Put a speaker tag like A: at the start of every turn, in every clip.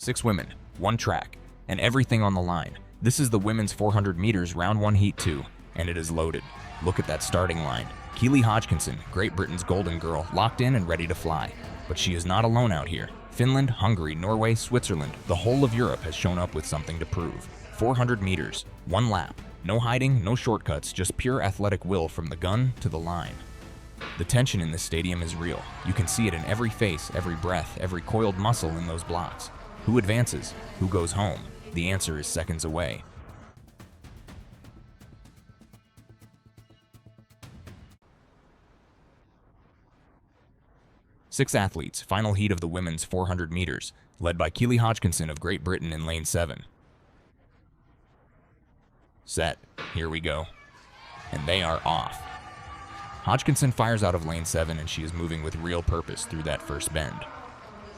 A: 6 women, 1 track, and everything on the line. This is the women's 400 meters round 1 heat 2, and it is loaded. Look at that starting line. Keely Hodgkinson, Great Britain's golden girl, locked in and ready to fly. But she is not alone out here. Finland, Hungary, Norway, Switzerland, the whole of Europe has shown up with something to prove. 400 meters, 1 lap. No hiding, no shortcuts, just pure athletic will from the gun to the line. The tension in this stadium is real. You can see it in every face, every breath, every coiled muscle in those blocks. Who advances? Who goes home? The answer is seconds away. Six athletes, final heat of the women's 400 meters, led by Keely Hodgkinson of Great Britain in lane 7. Set, here we go. And they are off. Hodgkinson fires out of lane 7 and she is moving with real purpose through that first bend.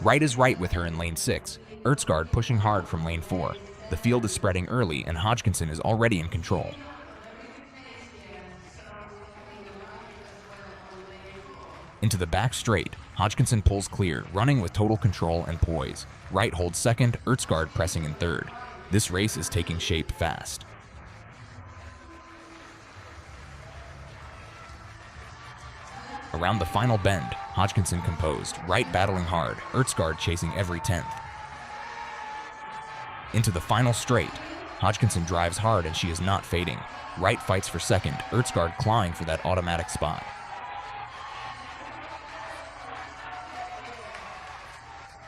A: Right is right with her in lane 6, Ertsgaard pushing hard from lane 4. The field is spreading early and Hodgkinson is already in control. Into the back straight, Hodgkinson pulls clear, running with total control and poise. Right holds second, Ertsgaard pressing in third. This race is taking shape fast. Around the final bend, Hodgkinson composed, right battling hard, Ertsgaard chasing every 10th. Into the final straight, Hodgkinson drives hard and she is not fading. Right fights for second, Ertsgaard clawing for that automatic spot.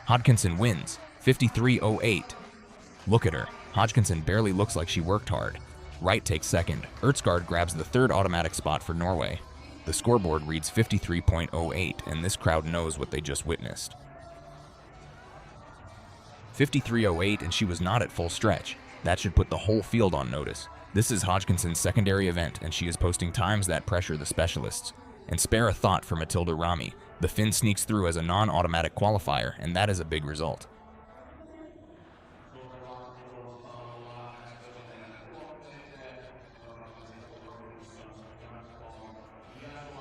A: Hodgkinson wins, 53.08. Look at her, Hodgkinson barely looks like she worked hard. Right takes second, Ertsgaard grabs the third automatic spot for Norway. The scoreboard reads 53.08, and this crowd knows what they just witnessed. 53.08, and she was not at full stretch. That should put the whole field on notice. This is Hodgkinson's secondary event, and she is posting times that pressure the specialists. And spare a thought for Matilda Rami. The Finn sneaks through as a non-automatic qualifier, and that is a big result.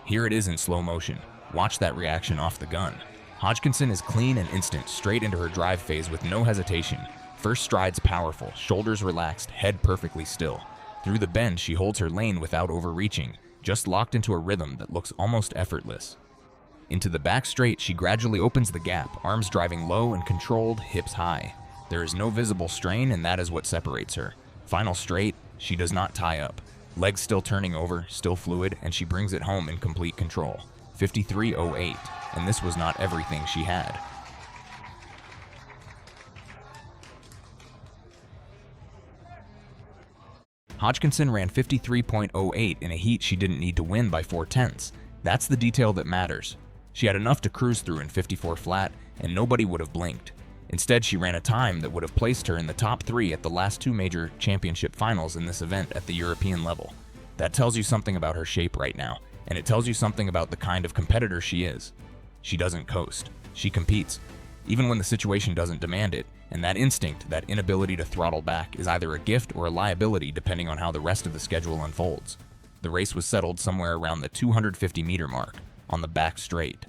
A: Here it is in slow motion. Watch that reaction off the gun. Hodgkinson is clean and instant, straight into her drive phase with no hesitation. First strides powerful, shoulders relaxed, head perfectly still. Through the bend, she holds her lane without overreaching, just locked into a rhythm that looks almost effortless. Into the back straight, she gradually opens the gap, arms driving low and controlled, hips high. There is no visible strain, and that is what separates her. Final straight, she does not tie up. Legs still turning over, still fluid, and she brings it home in complete control. 53.08, and this was not everything she had. Hodgkinson ran 53.08 in a heat she didn't need to win by 4/10. That's the detail that matters. She had enough to cruise through in 54 flat, and nobody would have blinked. Instead, she ran a time that would have placed her in the top 3 at the last 2 major championship finals in this event at the European level. That tells you something about her shape right now, and it tells you something about the kind of competitor she is. She doesn't coast. She competes, even when the situation doesn't demand it, and that instinct, that inability to throttle back, is either a gift or a liability depending on how the rest of the schedule unfolds. The race was settled somewhere around the 250-meter mark, on the back straight.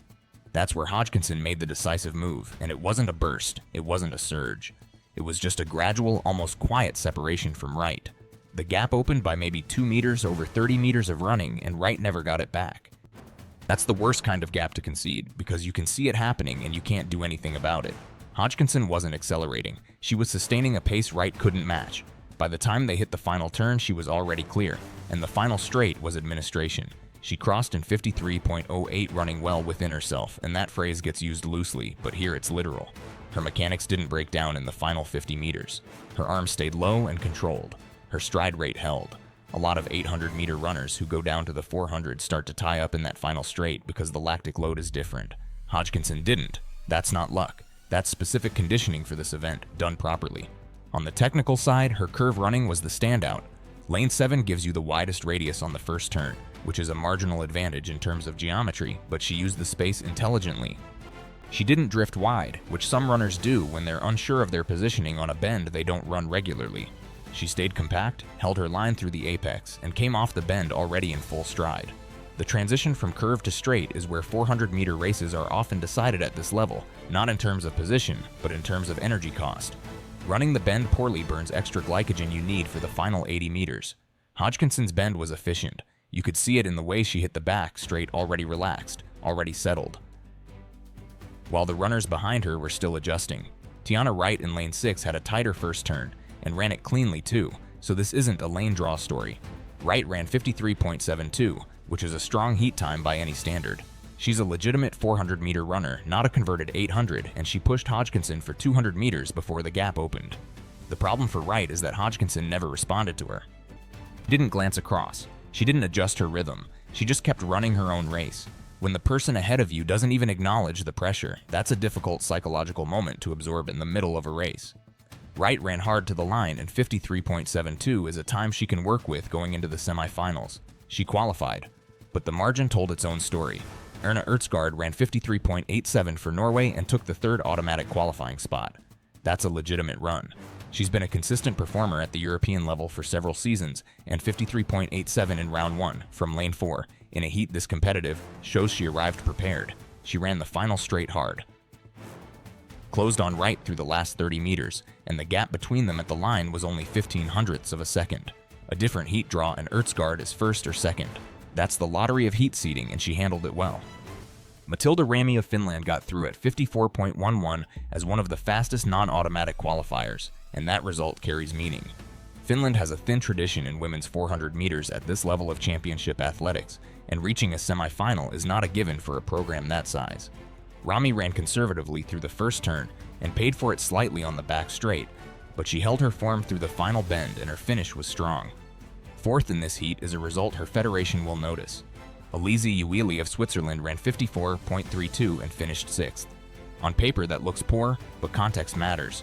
A: That's where Hodgkinson made the decisive move, and it wasn't a burst, it wasn't a surge. It was just a gradual, almost quiet separation from right. The gap opened by maybe 2 meters over 30 meters of running, and right never got it back. That's the worst kind of gap to concede, because you can see it happening and you can't do anything about it. Hodgkinson wasn't accelerating. She was sustaining a pace right couldn't match. By the time they hit the final turn, she was already clear, and the final straight was administration. She crossed in 53.08, running well within herself, and that phrase gets used loosely, but here it's literal. Her mechanics didn't break down in the final 50 meters. Her arms stayed low and controlled. Her stride rate held. A lot of 800-meter runners who go down to the 400 start to tie up in that final straight because the lactic load is different. Hodgkinson didn't. That's not luck. That's specific conditioning for this event, done properly. On the technical side, her curve running was the standout. Lane 7 gives you the widest radius on the first turn, which is a marginal advantage in terms of geometry, but she used the space intelligently. She didn't drift wide, which some runners do when they're unsure of their positioning on a bend they don't run regularly. She stayed compact, held her line through the apex, and came off the bend already in full stride. The transition from curve to straight is where 400-meter races are often decided at this level, not in terms of position, but in terms of energy cost. Running the bend poorly burns extra glycogen you need for the final 80 meters. Hodgkinson's bend was efficient. You could see it in the way she hit the back straight, already relaxed, already settled, while the runners behind her were still adjusting. Tiana Wright in lane 6 had a tighter first turn, and ran it cleanly too, so this isn't a lane draw story. Wright ran 53.72, which is a strong heat time by any standard. She's a legitimate 400-meter runner, not a converted 800, and she pushed Hodgkinson for 200 meters before the gap opened. The problem for Wright is that Hodgkinson never responded to her. She didn't glance across. She didn't adjust her rhythm. She just kept running her own race. When the person ahead of you doesn't even acknowledge the pressure, that's a difficult psychological moment to absorb in the middle of a race. Wright ran hard to the line, and 53.72 is a time she can work with going into the semifinals. She qualified, but the margin told its own story. Erna Ertsgaard ran 53.87 for Norway and took the third automatic qualifying spot. That's a legitimate run. She's been a consistent performer at the European level for several seasons, and 53.87 in round 1 from lane 4 in a heat this competitive shows she arrived prepared. She ran the final straight hard, closed on Wright through the last 30 meters, and the gap between them at the line was only 0.15 of a second. A different heat draw, and Ertsgaard is first or second. That's the lottery of heat seeding, and she handled it well. Matilda Rami of Finland got through at 54.11 as one of the fastest non-automatic qualifiers, and that result carries meaning. Finland has a thin tradition in women's 400 meters at this level of championship athletics, and reaching a semifinal is not a given for a program that size. Rami ran conservatively through the first turn and paid for it slightly on the back straight, but she held her form through the final bend and her finish was strong. Fourth in this heat is a result her federation will notice. Elise Ueli of Switzerland ran 54.32 and finished 6th. On paper that looks poor, but context matters.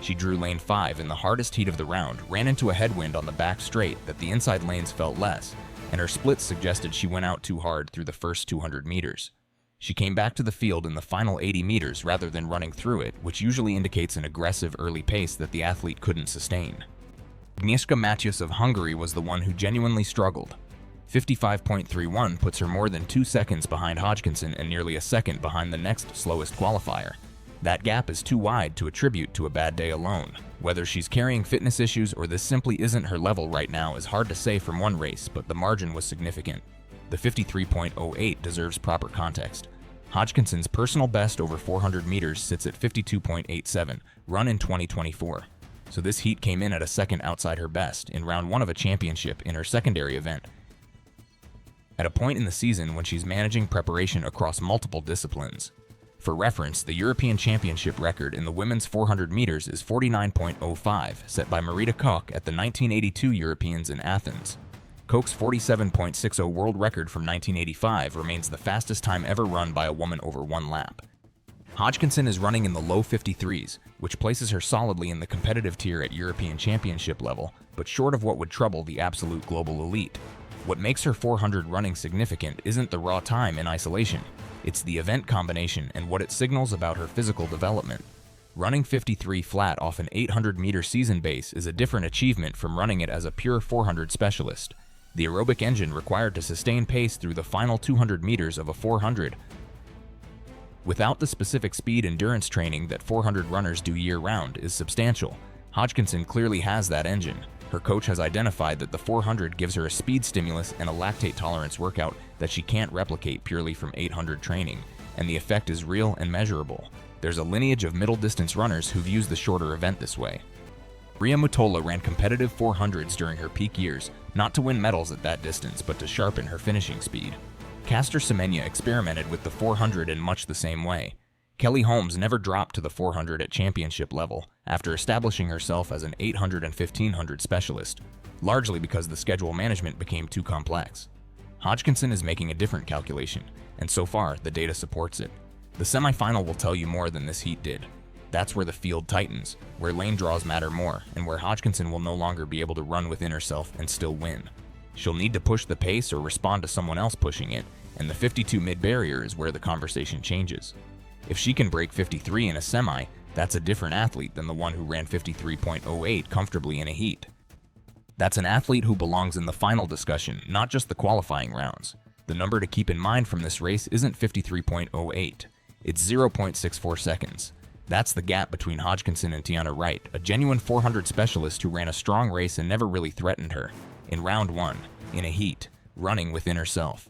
A: She drew lane 5 in the hardest heat of the round, ran into a headwind on the back straight that the inside lanes felt less, and her splits suggested she went out too hard through the first 200 meters. She came back to the field in the final 80 meters rather than running through it, which usually indicates an aggressive early pace that the athlete couldn't sustain. Agnieszka Matthews of Hungary was the one who genuinely struggled. 55.31 puts her more than 2 seconds behind Hodgkinson and nearly a second behind the next slowest qualifier. That gap is too wide to attribute to a bad day alone. Whether she's carrying fitness issues or this simply isn't her level right now is hard to say from one race, but the margin was significant. The 53.08 deserves proper context. Hodgkinson's personal best over 400 meters sits at 52.87, run in 2024. So this heat came in at a second outside her best in round 1 of a championship in her secondary event, at a point in the season when she's managing preparation across multiple disciplines. For reference, the European Championship record in the women's 400 meters is 49.05, set by Marita Koch at the 1982 Europeans in Athens. Koch's 47.60 world record from 1985 remains the fastest time ever run by a woman over 1 lap. Hodgkinson is running in the low 53s, which places her solidly in the competitive tier at European Championship level, but short of what would trouble the absolute global elite. What makes her 400 running significant isn't the raw time in isolation. It's the event combination and what it signals about her physical development. Running 53 flat off an 800-meter season base is a different achievement from running it as a pure 400 specialist. The aerobic engine required to sustain pace through the final 200 meters of a 400, without the specific speed endurance training that 400 runners do year-round, is substantial. Hodgkinson clearly has that engine. Her coach has identified that the 400 gives her a speed stimulus and a lactate tolerance workout that she can't replicate purely from 800 training, and the effect is real and measurable. There's a lineage of middle-distance runners who've used the shorter event this way. Ria Mutola ran competitive 400s during her peak years, not to win medals at that distance, but to sharpen her finishing speed. Caster Semenya experimented with the 400 in much the same way. Kelly Holmes never dropped to the 400 at championship level after establishing herself as an 800 and 1500 specialist, largely because the schedule management became too complex. Hodgkinson is making a different calculation, and so far, the data supports it. The semifinal will tell you more than this heat did. That's where the field tightens, where lane draws matter more, and where Hodgkinson will no longer be able to run within herself and still win. She'll need to push the pace or respond to someone else pushing it, and the 52 mid-barrier is where the conversation changes. If she can break 53 in a semi, that's a different athlete than the one who ran 53.08 comfortably in a heat. That's an athlete who belongs in the final discussion, not just the qualifying rounds. The number to keep in mind from this race isn't 53.08. It's 0.64 seconds. That's the gap between Hodgkinson and Tiana Wright, a genuine 400 specialist who ran a strong race and never really threatened her. In round 1, in a heat, running within herself.